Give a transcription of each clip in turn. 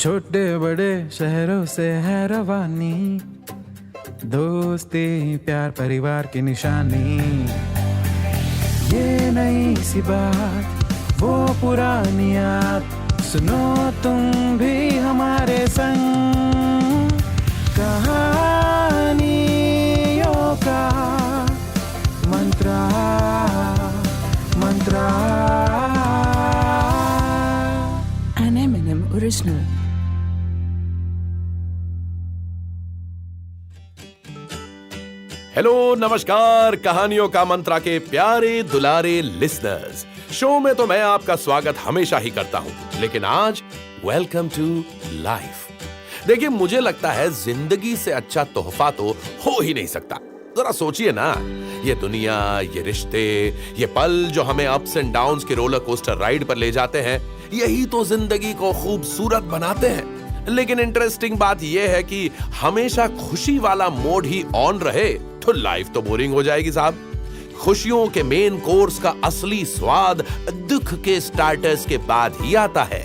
छोटे बड़े शहरों से है रवानी, दोस्ती प्यार परिवार की निशानी। ये नई सी बात वो पुरानी याद, सुनो तुम भी हमारे संग। कहानियों का मंत्रा मंत्रा An Eminem original. हेलो नमस्कार, कहानियों का मंत्रा के प्यारे दुलारे लिसनर्स। शो में तो मैं आपका स्वागत हमेशा ही करता हूं, लेकिन आज वेलकम टू लाइफ। देखिए, मुझे लगता है जिंदगी से अच्छा तोहफा तो हो ही नहीं सकता। जरा सोचिए ना, ये दुनिया, ये रिश्ते, ये पल जो हमें अप्स एंड डाउन्स के रोलर कोस्टर राइड पर ले जाते हैं, यही तो जिंदगी को खूबसूरत बनाते हैं। लेकिन इंटरेस्टिंग बात यह है कि हमेशा खुशी वाला मोड ही ऑन रहे तो लाइफ तो बोरिंग हो जाएगी साहब। खुशियों के मेन कोर्स का असली स्वाद दुख के स्टार्टर्स के बाद ही आता है।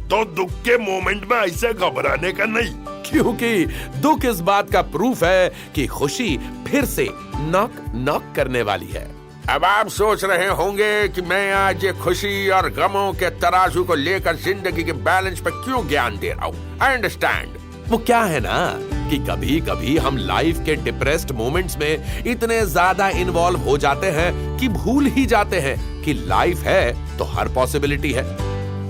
तो दुख के मोमेंट में ऐसे घबराने का नहीं, क्योंकि दुख इस बात का प्रूफ है कि खुशी फिर से नॉक नॉक करने वाली है। अब आप सोच रहे होंगे कि मैं आज ये खुशी और गमों के तराजू को लेकर जिंदगी के बैलेंस पर क्यों ज्ञान दे रहा हूँ। I understand. वो क्या है ना कि कभी कभी हम लाइफ के डिप्रेस्ड मोमेंट्स में इतने ज्यादा इन्वॉल्व हो जाते हैं कि भूल ही जाते हैं कि लाइफ है तो हर पॉसिबिलिटी है।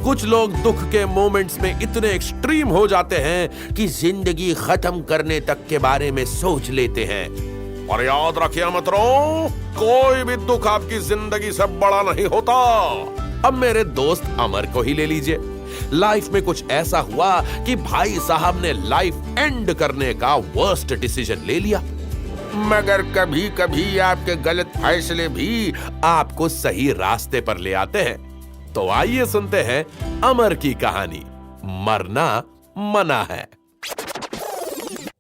कुछ लोग दुख के मोमेंट्स में इतने एक्सट्रीम हो जाते हैं कि जिंदगी खत्म करने तक के बारे में सोच लेते हैं। और याद रखिए मित्रों, कोई भी दुख आपकी जिंदगी से बड़ा नहीं होता। अब मेरे दोस्त अमर को ही ले लीजिए। लाइफ में कुछ ऐसा हुआ कि भाई साहब ने लाइफ एंड करने का वर्स्ट डिसीजन ले लिया। मगर कभी कभी आपके गलत फैसले भी आपको सही रास्ते पर ले आते हैं। तो आइए सुनते हैं अमर की कहानी, मरना मना है।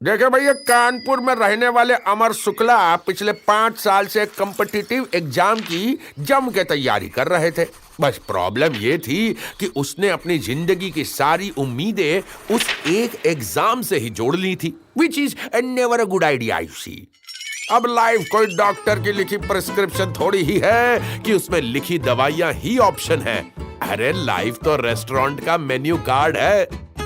देखिए भैया, कानपुर में रहने वाले अमर शुक्ला पिछले 5 साल से कॉम्पिटिटिव एग्जाम की जम के तैयारी कर रहे थे। बस प्रॉब्लम ये थी कि उसने अपनी जिंदगी की सारी उम्मीदें उस एक एग्जाम से ही जोड़ ली थी, which is never a good idea you see. अब लाइफ कोई डॉक्टर की लिखी प्रिस्क्रिप्शन थोड़ी ही है कि उसमें लिखी दवाइयां ही ऑप्शन है। अरे लाइफ तो रेस्टोरेंट का मेन्यू कार्ड है।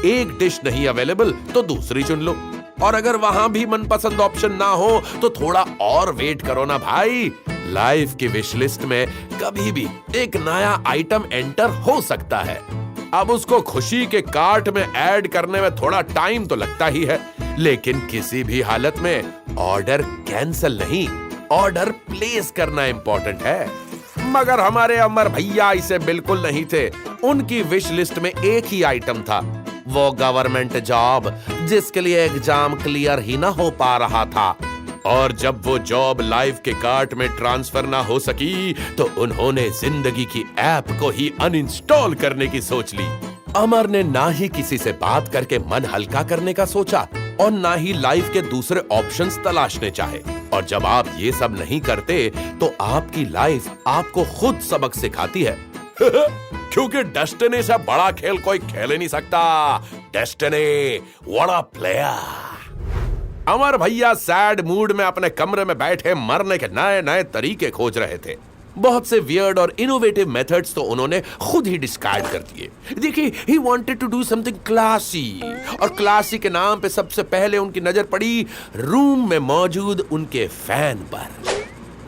एक डिश नहीं अवेलेबल तो दूसरी चुन लो, और अगर वहां भी मनपसंद ऑप्शन ना हो तो थोड़ा और वेट करो ना भाई। लाइफ की विश लिस्ट में कभी भी एक नया आइटम एंटर हो सकता है। अब उसको खुशी के कार्ट में ऐड करने में थोड़ा टाइम तो लगता ही है, लेकिन किसी भी हालत में ऑर्डर कैंसिल नहीं, ऑर्डर प्लेस करना इंपॉर्टेंट है। मगर हमारे अमर भैया इसे बिल्कुल नहीं थे। उनकी विश लिस्ट में एक ही आइटम था, वो गवर्नमेंट जॉब जिसके लिए एग्जाम क्लियर ही ना हो पा रहा था। और जब वो जॉब लाइफ के कार्ट में ट्रांसफर ना हो सकी तो उन्होंने जिंदगी की ऐप को ही अनइंस्टॉल करने की सोच ली। अमर ने ना ही किसी से बात करके मन हल्का करने का सोचा और ना ही लाइफ के दूसरे ऑप्शंस तलाशने चाहे। और जब आप ये सब नहीं करते तो आपकी लाइफ आपको खुद सबक सिखाती है। क्योंकि डेस्टिनी से बड़ा खेल कोई खेल ही नहीं सकता। Destiny what a player. Amar भैया सैड मूड में अपने कमरे में बैठे मरने के नए नए तरीके खोज रहे थे। बहुत से वियर्ड और इनोवेटिव मेथड्स तो उन्होंने खुद ही डिस्कार्ड कर दिए। देखिए, he wanted to do something classy, और क्लासी के नाम पे सबसे पहले उनकी नजर पड़ी रूम में मौजूद उनके फैन पर।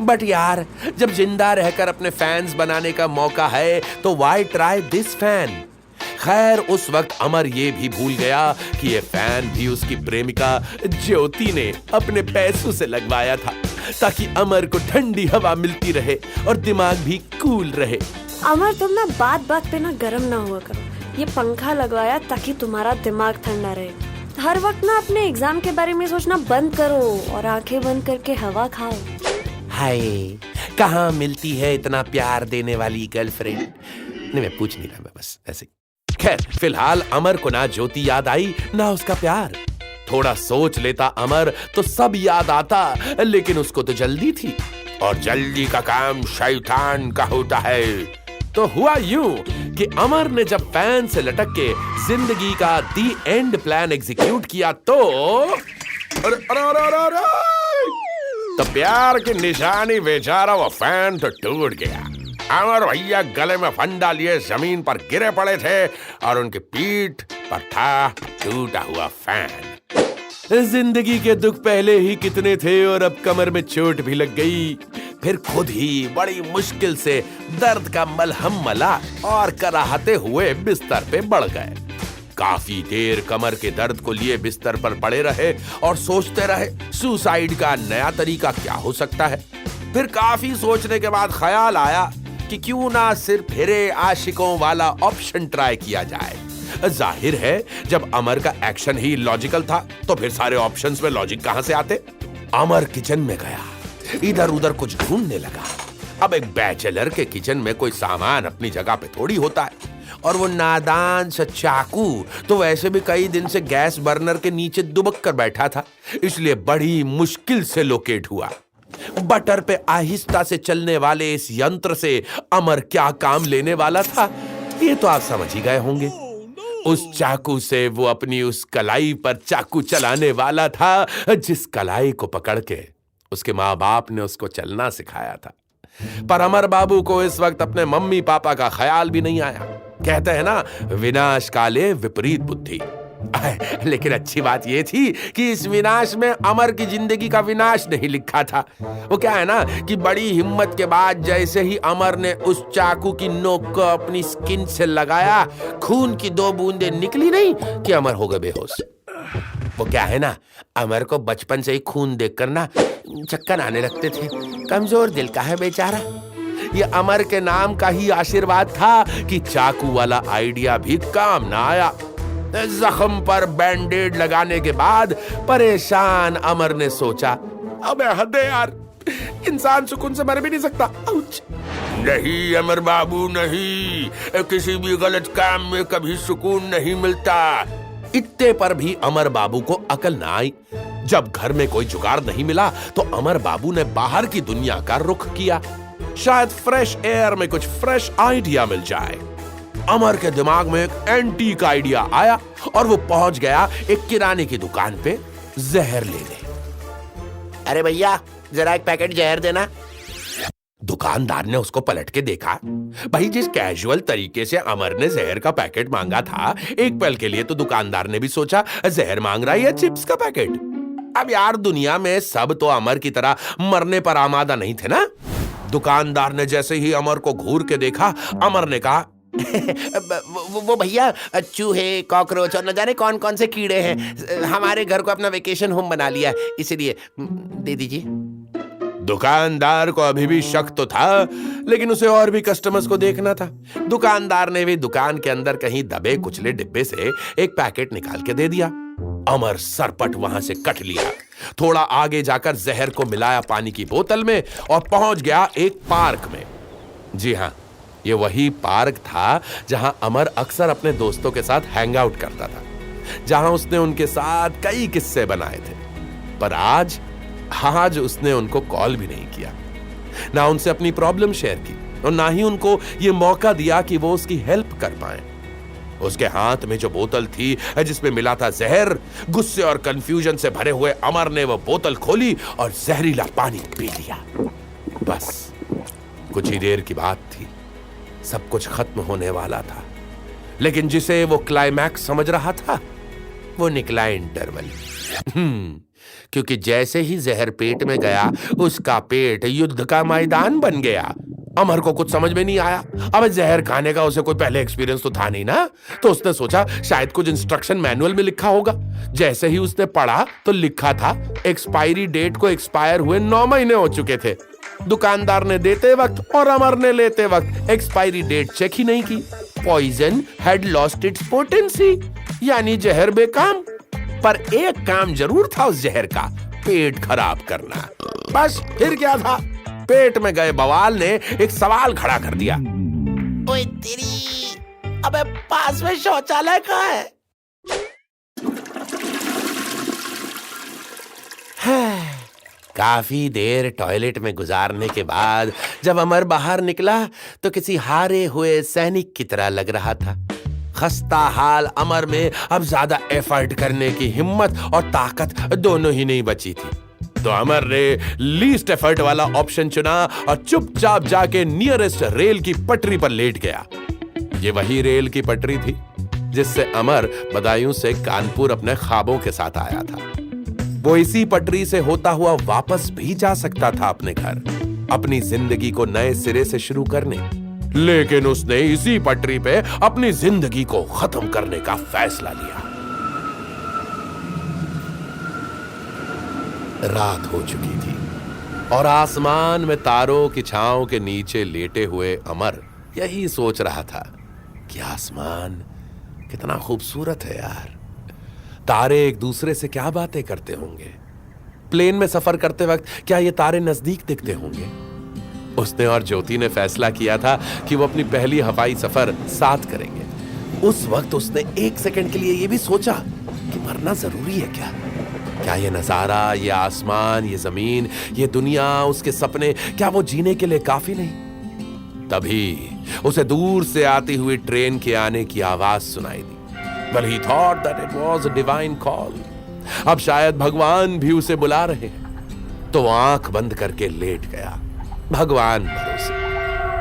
बट यार, जब जिंदा रहकर अपने फैंस बनाने का मौका है तो व्हाई ट्राई दिस फैन। खैर, उस वक्त अमर ये भी भूल गया कि ये फैन भी उसकी प्रेमिका ज्योति ने अपने पैसों से लगवाया था, ताकि अमर को ठंडी हवा मिलती रहे और दिमाग भी कूल रहे। अमर, तुम ना बात बात पे ना गर्म ना हुआ करो। ये पंखा लगवाया ताकि तुम्हारा दिमाग ठंडा रहे। हर वक्त ना अपने एग्जाम के बारे में सोचना बंद करो और आंखें बंद करके हवा खाओ। हाय, कहाँ मिलती है इतना प्यार देने वाली गर्लफ्रेंड? नहीं, मैं पूछ नहीं रहा, मैं बस ऐसे। खैर, फिलहाल अमर को ना ज्योति याद आई ना उसका प्यार। थोड़ा सोच लेता अमर तो सब याद आता, लेकिन उसको तो जल्दी थी, और जल्दी का काम शैतान का होता है। तो हुआ यूं कि अमर ने जब फैन से लटक के जिंदगी का दी एंड प्लान एग्जीक्यूट किया तो अरे अरे अरे अरे अरे! तो प्यार की निशानी बेचारा वो फैन तो टूट गया। अमर भैया गले में फंदा लिए जमीन पर गिरे पड़े थे और उनकी पीठ पर था टूटा हुआ फैन। जिंदगी के दुख पहले ही कितने थे और अब कमर में चोट भी लग गई। फिर खुद ही बड़ी मुश्किल से दर्द का मलहम मला और कराहते हुए बिस्तर पे बढ़ गए। काफी देर कमर के दर्द को लिए बिस्तर पर पड़े रहे और सोचते रहे सुसाइड का नया तरीका क्या हो सकता है। फिर काफी सोचने के बाद ख्याल आया कि क्यों ना सिर्फ फिरे आशिकों वाला ऑप्शन ट्राई किया जाए। जाहिर है जब अमर का एक्शन ही लॉजिकल था तो फिर सारे ऑप्शंस में लॉजिक कहां से आते। अमर किचन में गया, इधर उधर कुछ ढूंढने लगा। अब एक बैचलर के किचन में कोई सामान अपनी जगह पे थोड़ी होता है, और वो नादान सा चाकू तो वैसे भी कई दिन से गैस बर्नर के नीचे दुबक कर बैठा था, इसलिए बड़ी मुश्किल से लोकेट हुआ। बटर पे आहिस्ता से चलने वाले इस यंत्र से अमर क्या काम लेने वाला था ये तो आप समझ ही गए होंगे। उस चाकू से वो अपनी उस कलाई पर चाकू चलाने वाला था जिस कलाई को पकड़ के उसके माँ बाप ने उसको चलना सिखाया था। पर अमर बाबू को इस वक्त अपने मम्मी पापा का ख्याल भी नहीं आया। कहते हैं ना, विनाश काले विपरीत बुद्धि। लेकिन अच्छी बात यह थी कि इस विनाश में अमर की जिंदगी का विनाश नहीं लिखा था। वो क्या है ना कि बड़ी हिम्मत के बाद जैसे ही अमर ने उस चाकू की नोक को अपनी स्किन से लगाया, खून की 2 बूंदें निकली नहीं कि अमर हो गए बेहोश। वो क्या है ना, अमर को बचपन से ही खून देखकर ना चक्कर आने लगते थे। कमजोर दिल का है बेचारा। ये अमर के नाम का ही आशीर्वाद था कि चाकू वाला आइडिया भी काम ना आया। जख्म पर बैंडेड लगाने के बाद परेशान अमर ने सोचा, अबे हद है यार, इंसान सुकून से मर भी नहीं सकता। आउच। नहीं अमर बाबू नहीं, किसी भी गलत काम में कभी सुकून नहीं मिलता। इतने पर भी अमर बाबू को अकल ना आई। जब घर में कोई जुगाड़ नहीं मिला तो अमर बाबू ने बाहर की दुनिया का रुख किया। शायद फ्रेश एयर में कुछ फ्रेश आइडिया मिल जाए। अमर के दिमाग में एक एंटीक आइडिया आया और वो पहुंच गया एक किराने की दुकान पे जहर लेने। अरे भैया जरा एक पैकेट जहर देना। दुकानदार ने उसको पलट के देखा। भाई जिस कैजुअल तरीके से अमर ने जहर का पैकेट मांगा था, एक पल के लिए तो दुकानदार ने भी सोचा जहर मांग रहा है या चिप्स का पैकेट। अब यार दुनिया में सब तो अमर की तरह मरने पर आमादा नहीं थे ना। दुकानदार ने जैसे ही अमर को घूर के देखा, अमर ने कहा वो भैया चूहे, कॉकरोच और न जाने कौन कौन से कीड़े हैं। हमारे घर को अपना वेकेशन होम बना लिया, इसलिए दे दीजिए। दुकानदार को अभी भी शक तो था, लेकिन उसे और भी कस्टमर्स को देखना था। दुकानदार ने भी दुकान के अंदर कहीं दबे कुचले डिब्बे से एक पैकेट निकाल के दे दिया। अमर सरपट वहां से कट लिया, थोड़ा आगे जाकर जहर को मिलाया पानी की बोतल में और पहुंच गया एक पार्क में। जी हाँ, ये वही पार्क था जहां अमर अक्सर अपने दोस्तों के साथ हैंग आउट करता था, जहां उसने उनके साथ कई किस्से बनाए थे। पर आज उसने उनको कॉल भी नहीं किया, ना उनसे अपनी प्रॉब्लम शेयर की और ना ही उनको ये मौका दिया कि वो उसकी हेल्प कर पाए। उसके हाथ में जो बोतल थी जिसमें मिला था जहर, गुस्से और कंफ्यूजन से भरे हुए अमर ने वो बोतल खोली और जहरीला पानी पी लिया। बस कुछ ही देर की बात थी, सब कुछ खत्म होने वाला था। लेकिन जिसे वो क्लाइमैक्स समझ रहा था वो निकला इंटरवल। क्योंकि जैसे ही जहर पेट में गया, उसका पेट युद्ध का मैदान बन गया। अमर को कुछ समझ में नहीं आया। अब जहर खाने का उसे कोई पहले एक्सपीरियंस तो था नहीं ना, तो उसने सोचा शायद कुछ इंस्ट्रक्शन मैनुअल में लिखा होगा। जैसे ही उसने पढ़ा तो लिखा था एक्सपायरी डेट को एक्सपायर हुए 9 महीने हो चुके थे। दुकानदार ने देते वक्त और अमर ने लेते वक्त एक्सपायरी डेट चेक ही नहीं की। Poison had lost its potency, यानी जहर बेकाम। पर एक काम जरूर था उस जहर का, पेट खराब करना। बस फिर क्या था, पेट में गए बवाल ने एक सवाल खड़ा कर दिया। ओए तेरी, अबे पास में शौचालय कहाँ है? काफी देर टॉयलेट में गुजारने के बाद जब अमर बाहर निकला तो किसी हारे हुए सैनिक की तरह लग रहा था। खस्ता हाल अमर में अब ज्यादा एफर्ट करने की हिम्मत और ताकत दोनों ही नहीं बची थी। तो अमर ने लीस्ट एफर्ट वाला ऑप्शन चुना और चुपचाप जाके नियरेस्ट रेल की पटरी पर लेट गया। ये वही रेल की पटरी थी जिससे अमर बदायूं से कानपुर अपने ख्वाबों के साथ आया था। वो इसी पटरी से होता हुआ वापस भी जा सकता था अपने घर, अपनी जिंदगी को नए सिरे से शुरू करने, लेकिन उसने इसी पटरी पे अपनी जिंदगी को खत्म करने का फैसला लिया। रात हो चुकी थी और आसमान में तारों की छांव के नीचे लेटे हुए अमर यही सोच रहा था कि आसमान कितना खूबसूरत है यार। तारे एक दूसरे से क्या बातें करते होंगे। प्लेन में सफर करते वक्त क्या ये तारे नजदीक दिखते होंगे। उसने और ज्योति ने फैसला किया था कि वो अपनी पहली हवाई सफर साथ करेंगे। उस वक्त उसने एक सेकंड के लिए ये भी सोचा कि मरना जरूरी है क्या? क्या ये नजारा, ये आसमान, ये जमीन, ये दुनिया, उसके सपने, क्या वो जीने के लिए काफी नहीं? तभी उसे दूर से आती हुई ट्रेन के आने की आवाज सुनाई दी। Well, he thought that it was a divine call. अब शायद भगवान भी उसे बुला रहे हैं। तो वो आंख बंद करके लेट गया, भगवान भरोसे।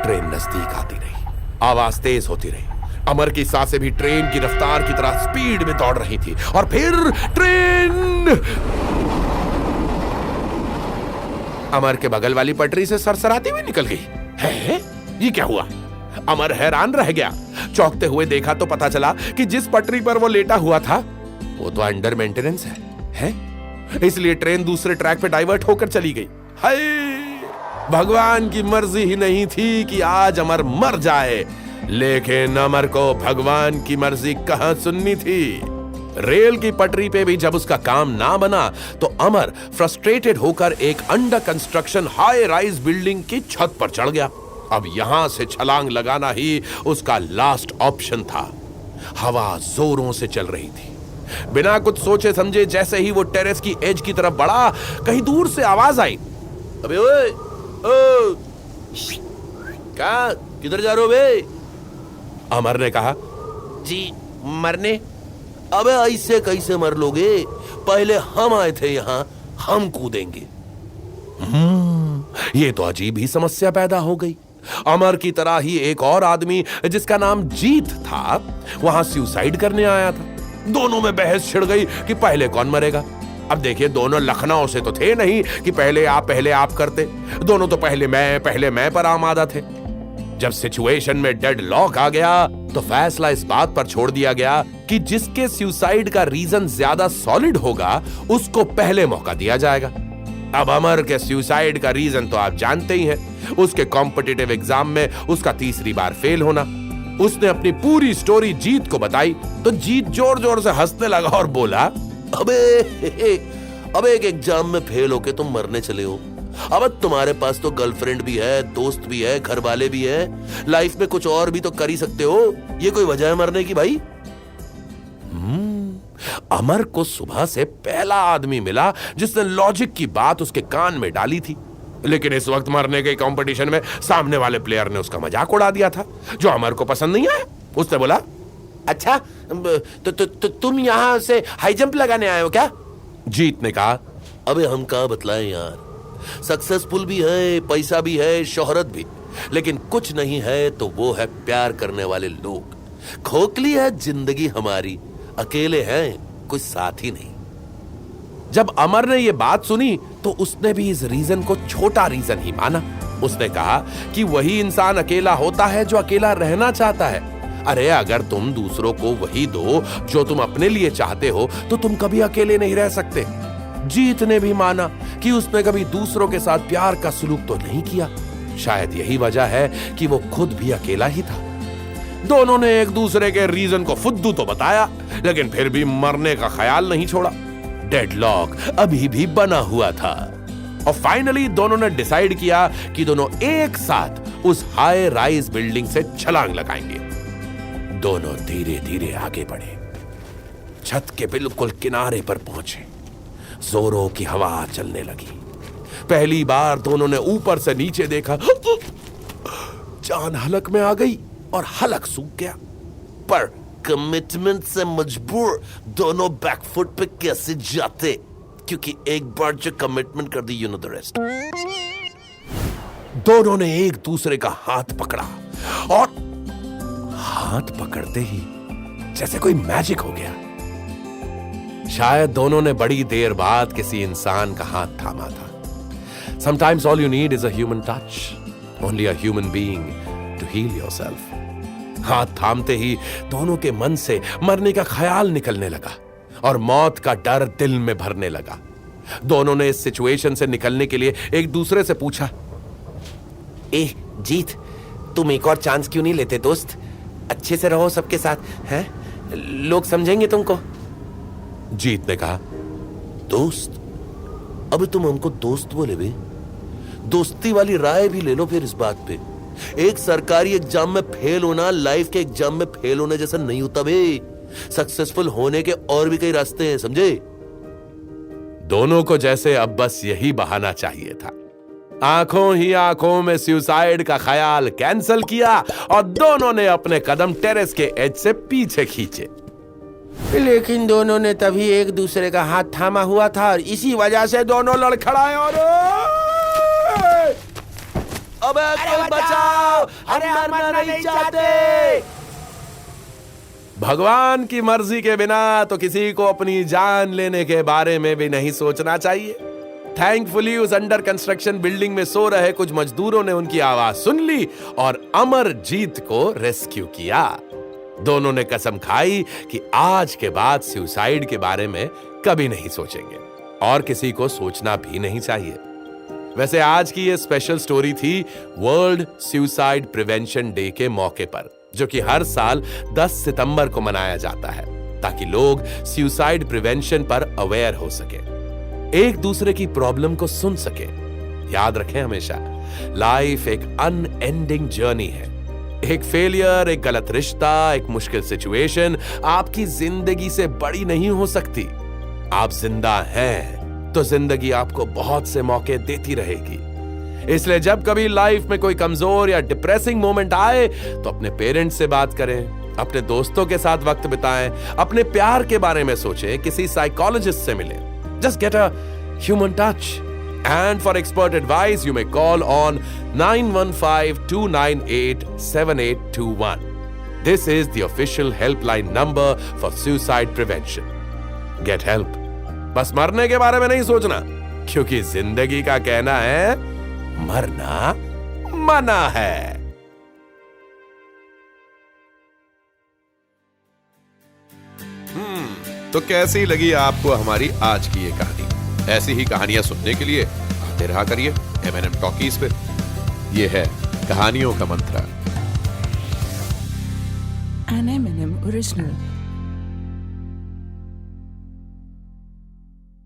ट्रेन नजदीक आती रही, आवाज तेज होती रही। अमर की सांसें भी ट्रेन की रफ्तार की तरह स्पीड में दौड़ रही थी। और फिर ट्रेन अमर के बगल वाली पटरी से सरसराती हुई निकल गई। है? ये क्या हुआ? अमर हैरान रह गया। चौंकते हुए देखा तो पता चला कि जिस पटरी पर वो लेटा हुआ था वो तो अंडर मेंटेनेंस है? इसलिए ट्रेन दूसरे ट्रैक पे डाइवर्ट होकर चली गई। हाय! भगवान की मर्जी ही नहीं थी कि आज अमर मर जाए, लेकिन अमर को भगवान की मर्जी कहां सुननी थी। रेल की पटरी पे भी जब उसका काम ना बना तो अमर फ्रस्ट्रेटेड होकर एक under construction high rise building की छत पर चढ़ गया। अब यहां से छलांग लगाना ही उसका लास्ट ऑप्शन था। हवा जोरों से चल रही थी। बिना कुछ सोचे समझे जैसे ही वो टेरेस की एज की तरफ बढ़ा, कहीं दूर से आवाज आई, अबे ओए, ओ, क्या किधर जा रहे हो बे? अमर ने कहा, जी मरने। अबे ऐसे कैसे मर लोगे? पहले हम आए थे यहां, हम कूदेंगे। ये तो अजीब ही समस्या पैदा हो गई। अमर की तरह ही एक और आदमी जिसका नाम जीत था वहां सुसाइड करने आया था। दोनों में बहस छिड़ गई कि पहले कौन मरेगा। अब देखिए, दोनों लखनऊ से तो थे नहीं कि पहले आप करते। दोनों तो पहले मैं पर आमादा थे। जब सिचुएशन में डेड लॉक आ गया तो फैसला इस बात पर छोड़ दिया गया कि जिसके सुसाइड का रीजन ज्यादा सॉलिड होगा उसको पहले मौका दिया जाएगा। अब अमर के सुसाइड का रीजन तो आप जानते ही हैं, उसके कॉम्पिटिटिव एग्जाम में उसका तीसरी बार फेल होना। उसने अपनी पूरी स्टोरी जीत को बताई तो जीत जोर जोर से हंसने लगा और बोला, अबे एक एग्जाम में फेल होके तुम मरने चले हो। अब तुम्हारे पास तो गर्लफ्रेंड भी है, दोस्त भी है, घर वाले भी है, लाइफ में कुछ और भी तो कर ही सकते हो। ये कोई वजह है मरने की भाई? अमर को सुबह से पहला आदमी मिला जिसने लॉजिक की बात उसके कान में डाली थी। लेकिन इस वक्त मरने के कंपटीशन में सामने वाले प्लेयर ने उसका मजाक उड़ा दिया था, जो अमर को पसंद नहीं आया। उसने बोला, अच्छा तो तुम यहां से हाई जंप लगाने आए हो क्या? जीत ने कहा, अबे हम क्या बतलाएं यार, सक्सेसफुल भी है, पैसा भी है, शोहरत भी, लेकिन कुछ नहीं है तो वो है प्यार करने वाले लोग। खोखली है जिंदगी हमारी, अकेले हैं, कुछ साथ ही नहीं। जब अमर ने ये बात सुनी तो उसने भी इस रीजन को छोटा रीजन ही माना। उसने कहा कि वही इंसान अकेला होता है जो अकेला रहना चाहता है। अरे अगर तुम दूसरों को वही दो जो तुम अपने लिए चाहते हो तो तुम कभी अकेले नहीं रह सकते। जीत ने भी माना कि उसने कभी दूसरों के साथ प्यार का सलूक तो नहीं किया। शायद यही वजह है कि वो खुद भी अकेला ही था। दोनों ने एक दूसरे के रीजन को फुद्दू तो बताया, लेकिन फिर भी मरने का ख्याल नहीं छोड़ा। डेडलॉक अभी भी बना हुआ था और फाइनली दोनों ने डिसाइड किया कि दोनों एक साथ उस हाई राइज बिल्डिंग से छलांग लगाएंगे। दोनों धीरे धीरे आगे बढ़े, छत के बिल्कुल किनारे पर पहुंचे। जोरों की हवा चलने लगी। पहली बार दोनों ने ऊपर से नीचे देखा, जान हलक में आ गई और हलक सूख गया। पर कमिटमेंट से मजबूर दोनों बैकफुट पे कैसे जाते? क्योंकि एक बार जो कमिटमेंट कर दी, यू नो द रेस्ट। दोनों ने एक दूसरे का हाथ पकड़ा और हाथ पकड़ते ही जैसे कोई मैजिक हो गया। शायद दोनों ने बड़ी देर बाद किसी इंसान का हाथ थामा था। Sometimes all you need is a human touch. Only a human being to heal yourself. हाथ थामते ही दोनों के मन से मरने का ख्याल निकलने लगा और मौत का डर दिल में भरने लगा। दोनों ने इस सिचुएशन से निकलने के लिए एक दूसरे से पूछा, ए जीत, तुम एक और चांस क्यों नहीं लेते दोस्त? अच्छे से रहो सबके साथ, हैं? लोग समझेंगे तुमको। जीत ने कहा, दोस्त? अब तुम हमको दोस्त बोले बे? दोस्ती वाली राय भी ले लो फिर इस बात पे। एक सरकारी एग्जाम में फेल होना लाइफ के एग्जाम में फेल होने जैसा नहीं होता बे। सक्सेसफुल होने के और भी कई रास्ते हैं, समझे? दोनों को जैसे अब बस यही बहाना चाहिए था। आंखों ही आंखों में सुसाइड का ख्याल कैंसिल किया और दोनों ने अपने कदम टेरेस के एज से पीछे खींचे। लेकिन दोनों ने तभी एक दूसरे का हाथ थामा हुआ था और इसी वजह से दोनों लड़खड़ाए और अबे कोई बचाओ, हम मरना नहीं चाहते। भगवान की मर्जी के बिना तो किसी को अपनी जान लेने के बारे में भी नहीं सोचना चाहिए। थैंकफुली उस अंडर कंस्ट्रक्शन बिल्डिंग में सो रहे कुछ मजदूरों ने उनकी आवाज सुन ली और अमरजीत को रेस्क्यू किया। दोनों ने कसम खाई कि आज के बाद सुसाइड के बारे में कभी नहीं सोचेंगे और किसी को सोचना भी नहीं चाहिए। वैसे आज की ये स्पेशल स्टोरी थी वर्ल्ड सुसाइड प्रिवेंशन डे के मौके पर, जो कि हर साल 10 सितंबर को मनाया जाता है ताकि लोग सुसाइड प्रिवेंशन पर अवेयर हो सके, एक दूसरे की प्रॉब्लम को सुन सके। याद रखें हमेशा, लाइफ एक अनएंडिंग जर्नी है। एक फेलियर, एक गलत रिश्ता, एक मुश्किल सिचुएशन आपकी जिंदगी से बड़ी नहीं हो सकती। आप जिंदा हैं तो जिंदगी आपको बहुत से मौके देती रहेगी। इसलिए जब कभी लाइफ में कोई कमजोर या डिप्रेसिंग मोमेंट आए तो अपने पेरेंट्स से बात करें, अपने दोस्तों के साथ वक्त बिताएं, अपने प्यार के बारे में सोचें, किसी साइकोलॉजिस्ट से मिलें। Just get a human touch. And for expert advice, you may call on 915-298-7821. This is the official helpline number for suicide prevention. Get help. बस मरने के बारे में नहीं सोचना, क्योंकि जिंदगी का कहना है मरना मना है। तो कैसी लगी आपको हमारी आज की ये कहानी? ऐसी ही कहानियां सुनने के लिए आते रहा करिए M&M टॉकीज पे। ये है कहानियों का मंत्रा। An M&M original.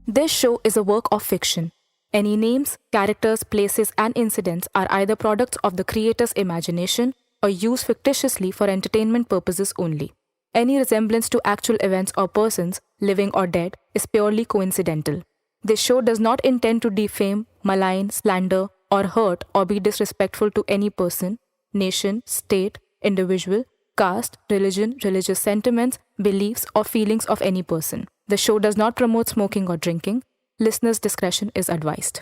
This show is a work of fiction. Any names, characters, places, and incidents are either products of the creator's imagination or used fictitiously for entertainment purposes only. Any resemblance to actual events or persons, living or dead, is purely coincidental. This show does not intend to defame, malign, slander, or hurt or be disrespectful to any person, nation, state, individual, caste, religion, religious sentiments, beliefs, or feelings of any person. The show does not promote smoking or drinking. Listeners' discretion is advised.